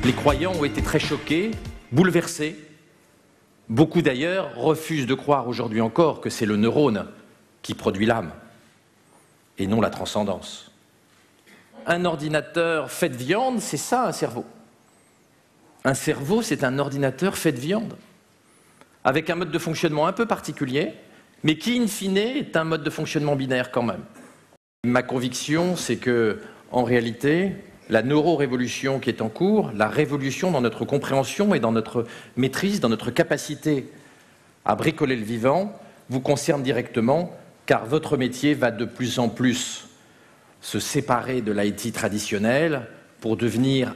Les croyants ont été très choqués, bouleversés. Beaucoup d'ailleurs refusent de croire aujourd'hui encore que c'est le neurone qui produit l'âme et non la transcendance. Un ordinateur fait de viande, c'est ça un cerveau. Un cerveau, c'est un ordinateur fait de viande, avec un mode de fonctionnement un peu particulier, mais qui, in fine, est un mode de fonctionnement binaire quand même. Ma conviction, c'est que, en réalité, la neurorévolution qui est en cours, la révolution dans notre compréhension et dans notre maîtrise, dans notre capacité à bricoler le vivant, vous concerne directement, car votre métier va de plus en plus se séparer de l'IT traditionnel pour devenir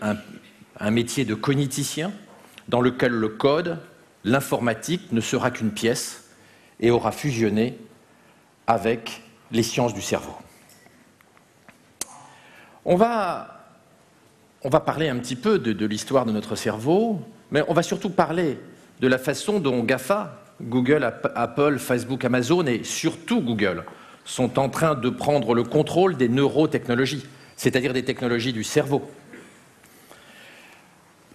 un métier de cogniticien, dans lequel le code, l'informatique, ne sera qu'une pièce et aura fusionné avec les sciences du cerveau. On va parler un petit peu de l'histoire de notre cerveau, mais on va surtout parler de la façon dont GAFA, Google, Apple, Facebook, Amazon et surtout Google sont en train de prendre le contrôle des neurotechnologies, c'est-à-dire des technologies du cerveau.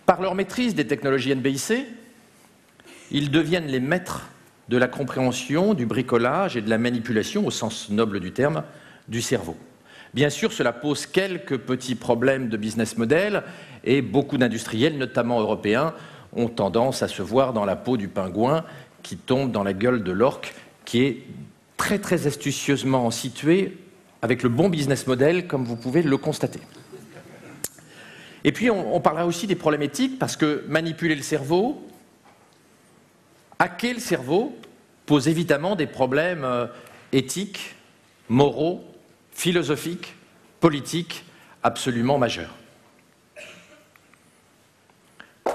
Par leur maîtrise des technologies NBIC, ils deviennent les maîtres de la compréhension, du bricolage et de la manipulation, au sens noble du terme, du cerveau. Bien sûr, cela pose quelques petits problèmes de business model et beaucoup d'industriels, notamment européens, ont tendance à se voir dans la peau du pingouin qui tombe dans la gueule de l'orque, qui est très très astucieusement situé avec le bon business model, comme vous pouvez le constater. Et puis on parlera aussi des problèmes éthiques, parce que manipuler le cerveau, hacker le cerveau, pose évidemment des problèmes éthiques, moraux, philosophiques, politiques, absolument majeurs.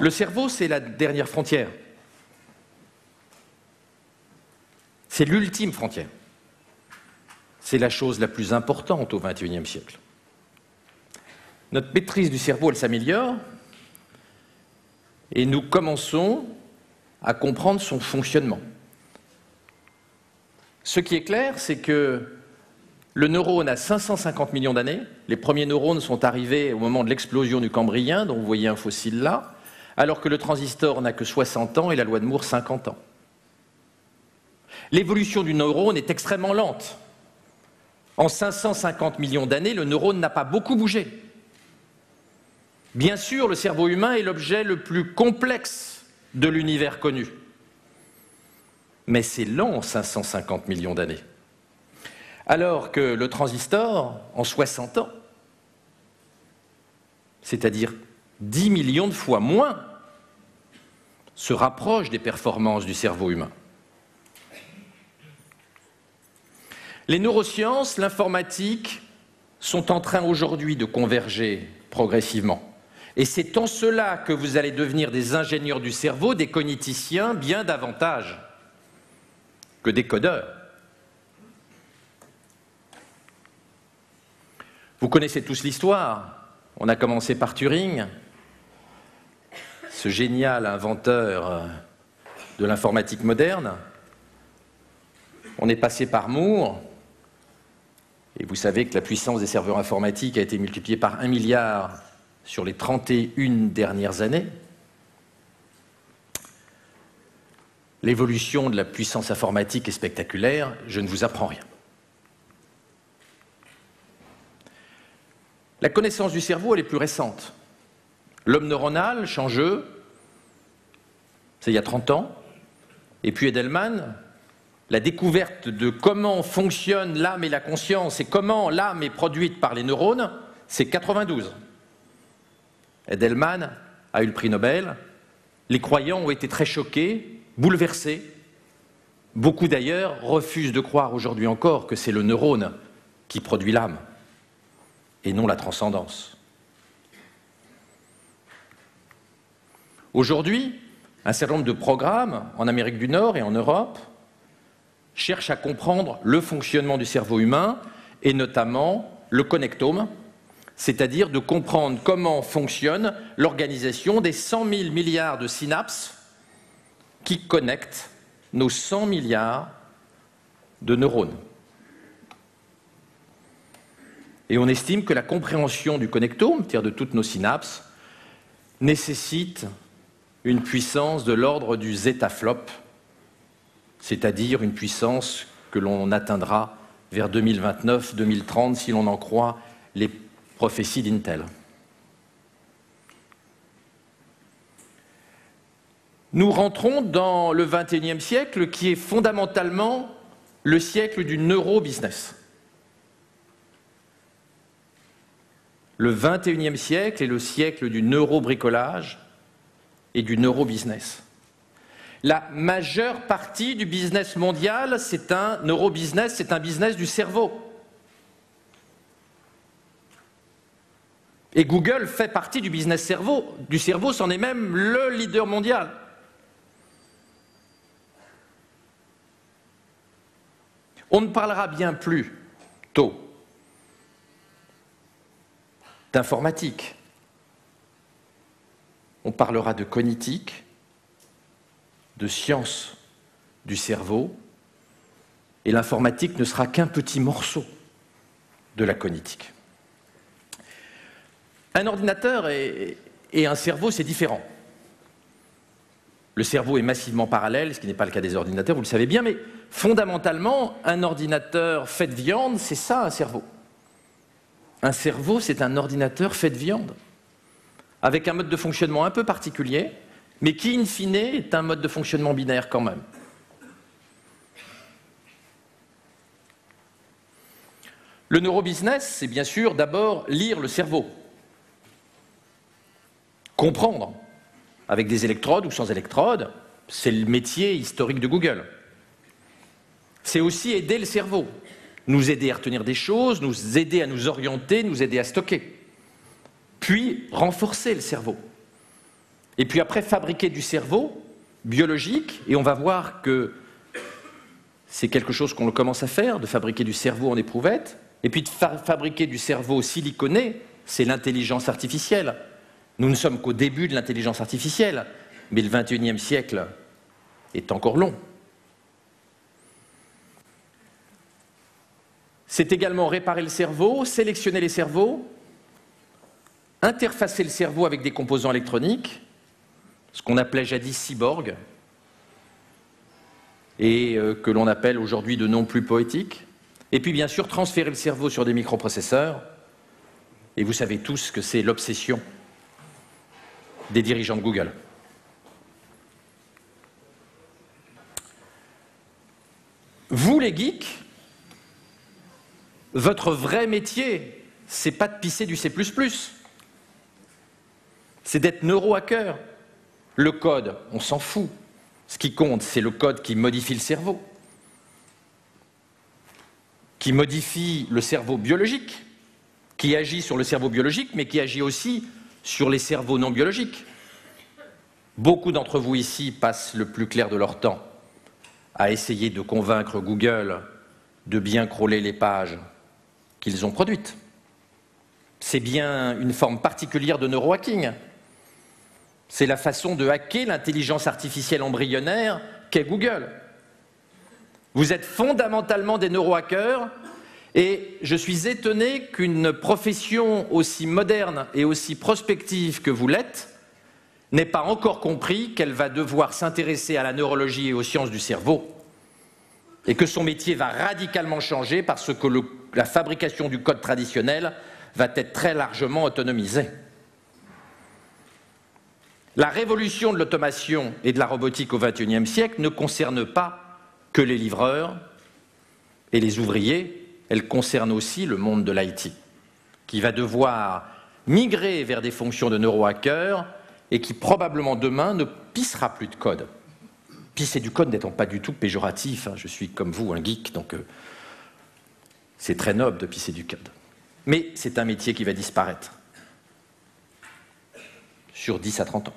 Le cerveau, c'est la dernière frontière. C'est l'ultime frontière. C'est la chose la plus importante au XXIe siècle. Notre maîtrise du cerveau, elle s'améliore, et nous commençons à comprendre son fonctionnement. Ce qui est clair, c'est que le neurone a 550 millions d'années. Les premiers neurones sont arrivés au moment de l'explosion du Cambrien, dont vous voyez un fossile là, alors que le transistor n'a que 60 ans et la loi de Moore 50 ans. L'évolution du neurone est extrêmement lente. En 550 millions d'années, le neurone n'a pas beaucoup bougé. Bien sûr, le cerveau humain est l'objet le plus complexe de l'univers connu. Mais c'est lent, 550 millions d'années. Alors que le transistor, en 60 ans, c'est-à-dire 10 millions de fois moins, se rapproche des performances du cerveau humain. Les neurosciences, l'informatique sont en train aujourd'hui de converger progressivement. Et c'est en cela que vous allez devenir des ingénieurs du cerveau, des cogniticiens, bien davantage que des codeurs. Vous connaissez tous l'histoire. On a commencé par Turing, ce génial inventeur de l'informatique moderne. On est passé par Moore, et vous savez que la puissance des serveurs informatiques a été multipliée par 1 milliard sur les 31 dernières années. L'évolution de la puissance informatique est spectaculaire, je ne vous apprends rien. La connaissance du cerveau, elle est plus récente. L'homme neuronal, Changeux, c'est il y a 30 ans, et puis Edelman, la découverte de comment fonctionne l'âme et la conscience et comment l'âme est produite par les neurones, c'est 92. Edelman a eu le prix Nobel. Les croyants ont été très choqués, bouleversés. Beaucoup d'ailleurs refusent de croire aujourd'hui encore que c'est le neurone qui produit l'âme et non la transcendance. Aujourd'hui, un certain nombre de programmes en Amérique du Nord et en Europe cherchent à comprendre le fonctionnement du cerveau humain et notamment le connectome, c'est-à-dire de comprendre comment fonctionne l'organisation des 100 000 milliards de synapses qui connectent nos 100 milliards de neurones. Et on estime que la compréhension du connectome, c'est-à-dire de toutes nos synapses, nécessite une puissance de l'ordre du zétaflop, c'est-à-dire une puissance que l'on atteindra vers 2029-2030 si l'on en croit les prophéties d'Intel. Nous rentrons dans le XXIe siècle qui est fondamentalement le siècle du neurobusiness. Le XXIe siècle est le siècle du neurobricolage et du neurobusiness. La majeure partie du business mondial, c'est un neurobusiness, c'est un business du cerveau. Et Google fait partie du business du cerveau, c'en est même le leader mondial. On ne parlera bien plus tôt d'informatique. On parlera de cognitique, de science du cerveau, et l'informatique ne sera qu'un petit morceau de la cognitique. Un ordinateur et un cerveau, c'est différent. Le cerveau est massivement parallèle, ce qui n'est pas le cas des ordinateurs, vous le savez bien, mais fondamentalement, un ordinateur fait de viande, c'est ça un cerveau. Un cerveau, c'est un ordinateur fait de viande, avec un mode de fonctionnement un peu particulier, mais qui, in fine, est un mode de fonctionnement binaire quand même. Le neurobusiness, c'est bien sûr d'abord lire le cerveau, comprendre, avec des électrodes ou sans électrodes, c'est le métier historique de Google. C'est aussi aider le cerveau, nous aider à retenir des choses, nous aider à nous orienter, nous aider à stocker, puis renforcer le cerveau. Et puis après, fabriquer du cerveau biologique, et on va voir que c'est quelque chose qu'on commence à faire, de fabriquer du cerveau en éprouvette, et puis de fabriquer du cerveau siliconé, c'est l'intelligence artificielle. Nous ne sommes qu'au début de l'intelligence artificielle, mais le XXIe siècle est encore long. C'est également réparer le cerveau, sélectionner les cerveaux, interfacer le cerveau avec des composants électroniques, ce qu'on appelait jadis cyborg, et que l'on appelle aujourd'hui de noms plus poétiques, et puis bien sûr transférer le cerveau sur des microprocesseurs, et vous savez tous que c'est l'obsession des dirigeants de Google. Vous les geeks, votre vrai métier, c'est pas de pisser du C++, c'est d'être neurohacker. Le code, on s'en fout. Ce qui compte, c'est le code qui modifie le cerveau, qui modifie le cerveau biologique, qui agit sur le cerveau biologique, mais qui agit aussi sur les cerveaux non biologiques. Beaucoup d'entre vous ici passent le plus clair de leur temps à essayer de convaincre Google de bien crawler les pages qu'ils ont produites. C'est bien une forme particulière de neurohacking. C'est la façon de hacker l'intelligence artificielle embryonnaire qu'est Google. Vous êtes fondamentalement des neurohackers et je suis étonné qu'une profession aussi moderne et aussi prospective que vous l'êtes n'ait pas encore compris qu'elle va devoir s'intéresser à la neurologie et aux sciences du cerveau et que son métier va radicalement changer parce que la fabrication du code traditionnel va être très largement autonomisée. La révolution de l'automation et de la robotique au XXIe siècle ne concerne pas que les livreurs et les ouvriers, elle concerne aussi le monde de l'IT, qui va devoir migrer vers des fonctions de neurohacker et qui probablement demain ne pissera plus de code. Pisser du code n'étant pas du tout péjoratif, hein, je suis comme vous un geek, donc c'est très noble de pisser du code. Mais c'est un métier qui va disparaître sur 10 à 30 ans.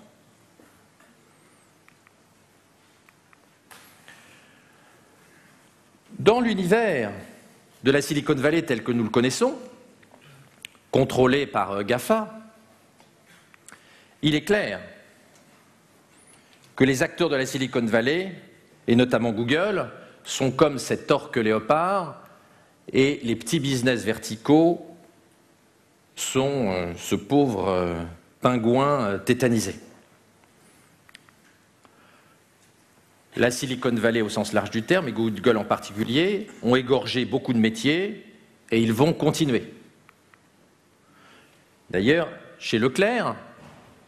Dans l'univers de la Silicon Valley tel que nous le connaissons, contrôlé par GAFA, il est clair que les acteurs de la Silicon Valley, et notamment Google, sont comme cet orque léopard, et les petits business verticaux sont ce pauvre pingouins tétanisés. La Silicon Valley au sens large du terme, et Google en particulier, ont égorgé beaucoup de métiers et ils vont continuer. D'ailleurs, chez Leclerc,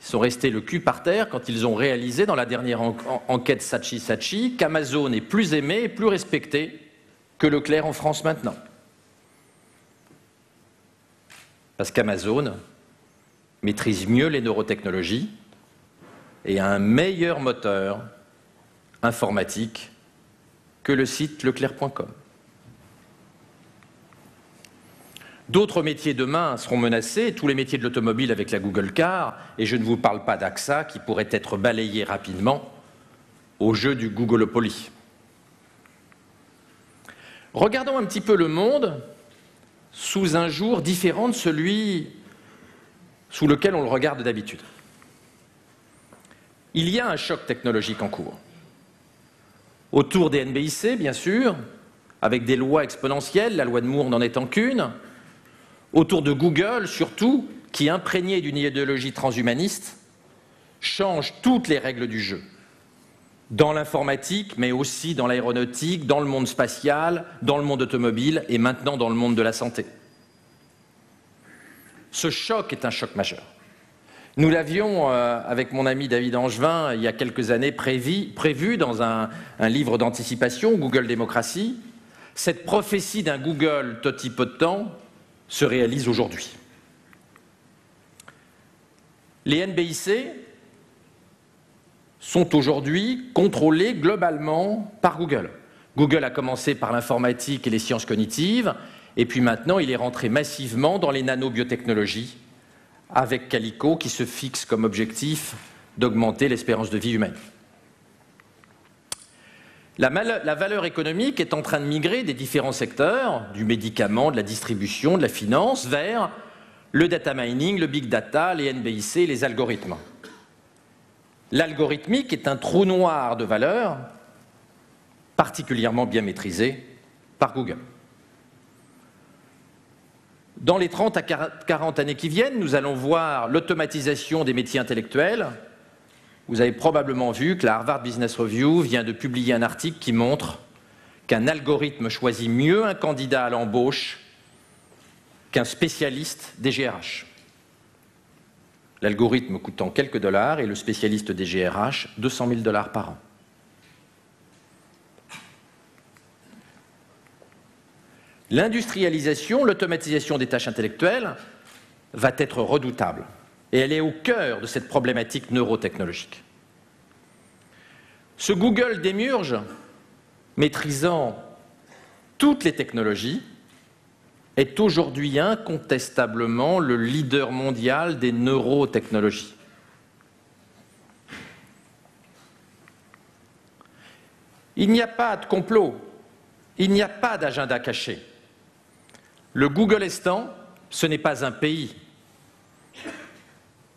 ils sont restés le cul par terre quand ils ont réalisé dans la dernière enquête Saatchi qu'Amazon est plus aimé et plus respecté que Leclerc en France maintenant. Parce qu'Amazon maîtrise mieux les neurotechnologies et a un meilleur moteur informatique que le site leclerc.com. D'autres métiers demain seront menacés, tous les métiers de l'automobile avec la Google Car, et je ne vous parle pas d'AXA qui pourrait être balayé rapidement au jeu du Googleopoly. Regardons un petit peu le monde sous un jour différent de celui sous lequel on le regarde d'habitude. Il y a un choc technologique en cours. Autour des NBIC, bien sûr, avec des lois exponentielles, la loi de Moore n'en étant qu'une. Autour de Google, surtout, qui, imprégné d'une idéologie transhumaniste, change toutes les règles du jeu. Dans l'informatique, mais aussi dans l'aéronautique, dans le monde spatial, dans le monde automobile et maintenant dans le monde de la santé. Ce choc est un choc majeur. Nous l'avions, avec mon ami David Angevin, il y a quelques années, prévu dans un livre d'anticipation, Google Démocratie. Cette prophétie d'un Google totipotent se réalise aujourd'hui. Les NBIC sont aujourd'hui contrôlés globalement par Google. Google a commencé par l'informatique et les sciences cognitives, et puis maintenant il est rentré massivement dans les nanobiotechnologies, avec Calico qui se fixe comme objectif d'augmenter l'espérance de vie humaine. La valeur économique est en train de migrer des différents secteurs, du médicament, de la distribution, de la finance, vers le data mining, le big data, les NBIC, les algorithmes. L'algorithmique est un trou noir de valeur particulièrement bien maîtrisé par Google. Dans les 30 à 40 années qui viennent, nous allons voir l'automatisation des métiers intellectuels. Vous avez probablement vu que la Harvard Business Review vient de publier un article qui montre qu'un algorithme choisit mieux un candidat à l'embauche qu'un spécialiste des GRH. L'algorithme coûtant quelques dollars et le spécialiste des GRH 200 000 $ par an. L'industrialisation, l'automatisation des tâches intellectuelles va être redoutable. Et elle est au cœur de cette problématique neurotechnologique. Ce Google démiurge, maîtrisant toutes les technologies, est aujourd'hui incontestablement le leader mondial des neurotechnologies. Il n'y a pas de complot, il n'y a pas d'agenda caché. Le Googlestan, ce n'est pas un pays,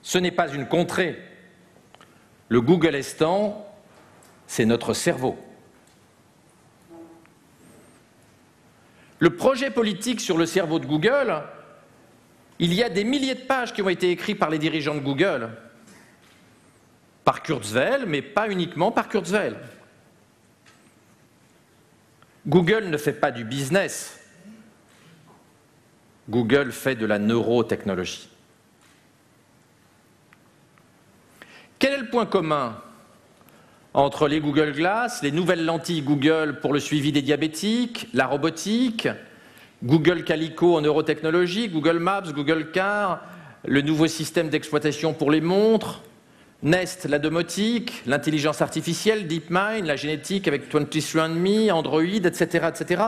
ce n'est pas une contrée. Le Googlestan, c'est notre cerveau. Le projet politique sur le cerveau de Google, il y a des milliers de pages qui ont été écrites par les dirigeants de Google, par Kurzweil, mais pas uniquement par Kurzweil. Google ne fait pas du business. Google fait de la neurotechnologie. Quel est le point commun entre les Google Glass, les nouvelles lentilles Google pour le suivi des diabétiques, la robotique, Google Calico en neurotechnologie, Google Maps, Google Car, le nouveau système d'exploitation pour les montres, Nest, la domotique, l'intelligence artificielle, DeepMind, la génétique avec 23andMe, Android, etc., etc.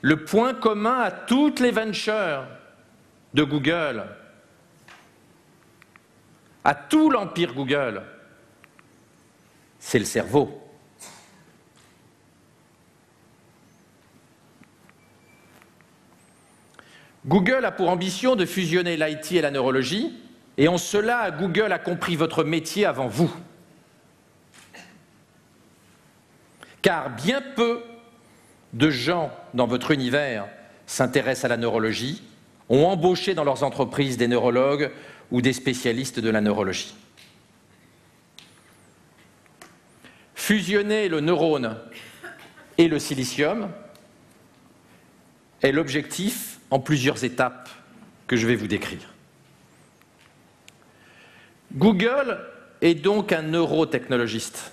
Le point commun à toutes les ventures de Google, à tout l'empire Google, c'est le cerveau. Google a pour ambition de fusionner l'IT et la neurologie, et en cela, Google a compris votre métier avant vous. Car bien peu de gens dans votre univers s'intéressent à la neurologie, ont embauché dans leurs entreprises des neurologues ou des spécialistes de la neurologie. Fusionner le neurone et le silicium est l'objectif en plusieurs étapes que je vais vous décrire. Google est donc un neurotechnologiste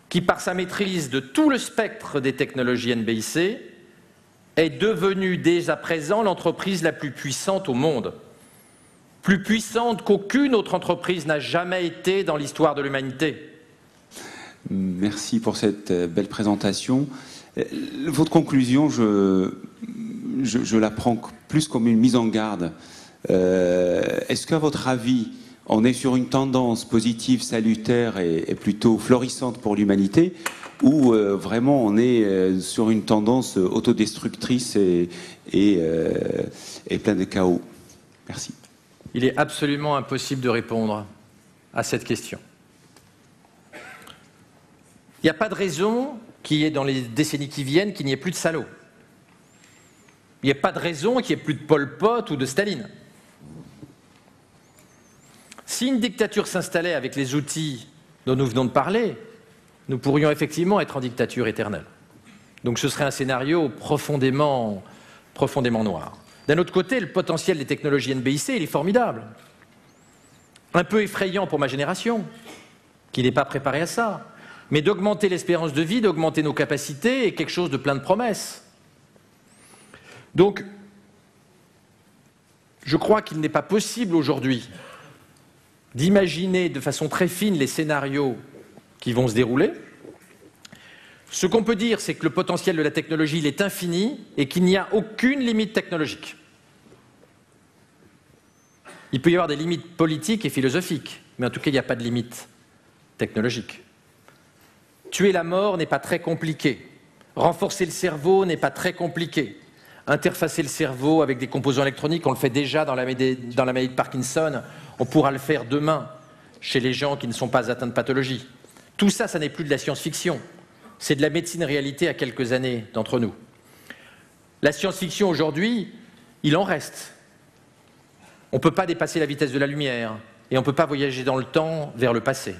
qui, par sa maîtrise de tout le spectre des technologies NBIC, est devenu dès à présent l'entreprise la plus puissante au monde, plus puissante qu'aucune autre entreprise n'a jamais été dans l'histoire de l'humanité. Merci pour cette belle présentation. Votre conclusion, je la prends plus comme une mise en garde. Est-ce qu'à votre avis, on est sur une tendance positive, salutaire et plutôt florissante pour l'humanité, ou vraiment on est sur une tendance autodestructrice et plein de chaos? Merci. Il est absolument impossible de répondre à cette question. Il n'y a pas de raison qu'il y ait dans les décennies qui viennent qu'il n'y ait plus de salauds. Il n'y a pas de raison qu'il n'y ait plus de Pol Pot ou de Staline. Si une dictature s'installait avec les outils dont nous venons de parler, nous pourrions effectivement être en dictature éternelle. Donc ce serait un scénario profondément noir. D'un autre côté, le potentiel des technologies NBIC, il est formidable. Un peu effrayant pour ma génération, qui n'est pas préparée à ça. Mais d'augmenter l'espérance de vie, d'augmenter nos capacités est quelque chose de plein de promesses. Donc, je crois qu'il n'est pas possible aujourd'hui d'imaginer de façon très fine les scénarios qui vont se dérouler. Ce qu'on peut dire, c'est que le potentiel de la technologie, il est infini et qu'il n'y a aucune limite technologique. Il peut y avoir des limites politiques et philosophiques, mais en tout cas, il n'y a pas de limite technologique. Tuer la mort n'est pas très compliqué. Renforcer le cerveau n'est pas très compliqué. Interfacer le cerveau avec des composants électroniques, on le fait déjà dans la maladie de Parkinson, on pourra le faire demain chez les gens qui ne sont pas atteints de pathologie. Tout ça, ça n'est plus de la science-fiction. C'est de la médecine réalité à quelques années d'entre nous. La science-fiction aujourd'hui, il en reste. On ne peut pas dépasser la vitesse de la lumière et on ne peut pas voyager dans le temps vers le passé.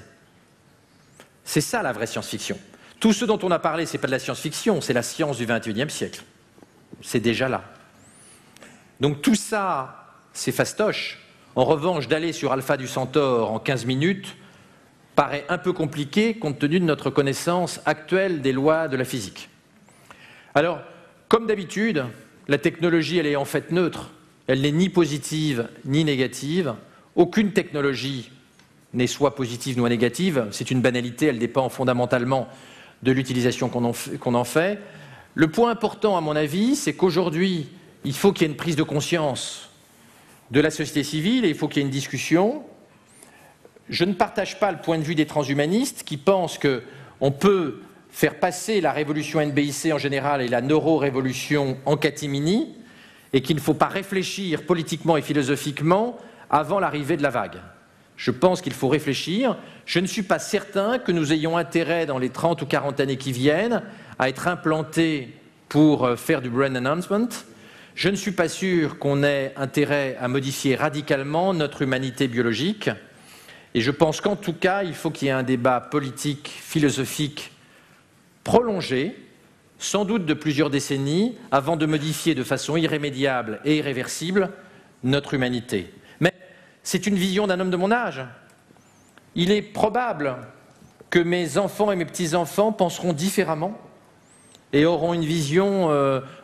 C'est ça la vraie science-fiction. Tout ce dont on a parlé, ce n'est pas de la science-fiction, c'est la science du XXIe siècle. C'est déjà là. Donc tout ça, c'est fastoche. En revanche, d'aller sur Alpha du Centaure en 15 minutes paraît un peu compliqué compte tenu de notre connaissance actuelle des lois de la physique. Alors, comme d'habitude, la technologie, elle est en fait neutre. Elle n'est ni positive ni négative. Aucune technologie n'est soit positive ou négative. C'est une banalité, elle dépend fondamentalement de l'utilisation qu'on en fait. Le point important, à mon avis, c'est qu'aujourd'hui, il faut qu'il y ait une prise de conscience de la société civile et il faut qu'il y ait une discussion. Je ne partage pas le point de vue des transhumanistes qui pensent qu'on peut faire passer la révolution NBIC en général et la neurorévolution en catimini et qu'il ne faut pas réfléchir politiquement et philosophiquement avant l'arrivée de la vague. Je pense qu'il faut réfléchir. Je ne suis pas certain que nous ayons intérêt dans les 30 ou 40 années qui viennent à être implantés pour faire du brain enhancement. Je ne suis pas sûr qu'on ait intérêt à modifier radicalement notre humanité biologique. Et je pense qu'en tout cas, il faut qu'il y ait un débat politique, philosophique prolongé, sans doute de plusieurs décennies, avant de modifier de façon irrémédiable et irréversible notre humanité. Mais c'est une vision d'un homme de mon âge. Il est probable que mes enfants et mes petits-enfants penseront différemment et auront une vision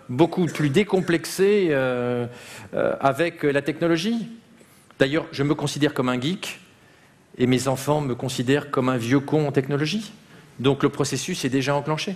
beaucoup plus décomplexée avec la technologie. D'ailleurs, je me considère comme un geek et mes enfants me considèrent comme un vieux con en technologie. Donc le processus est déjà enclenché.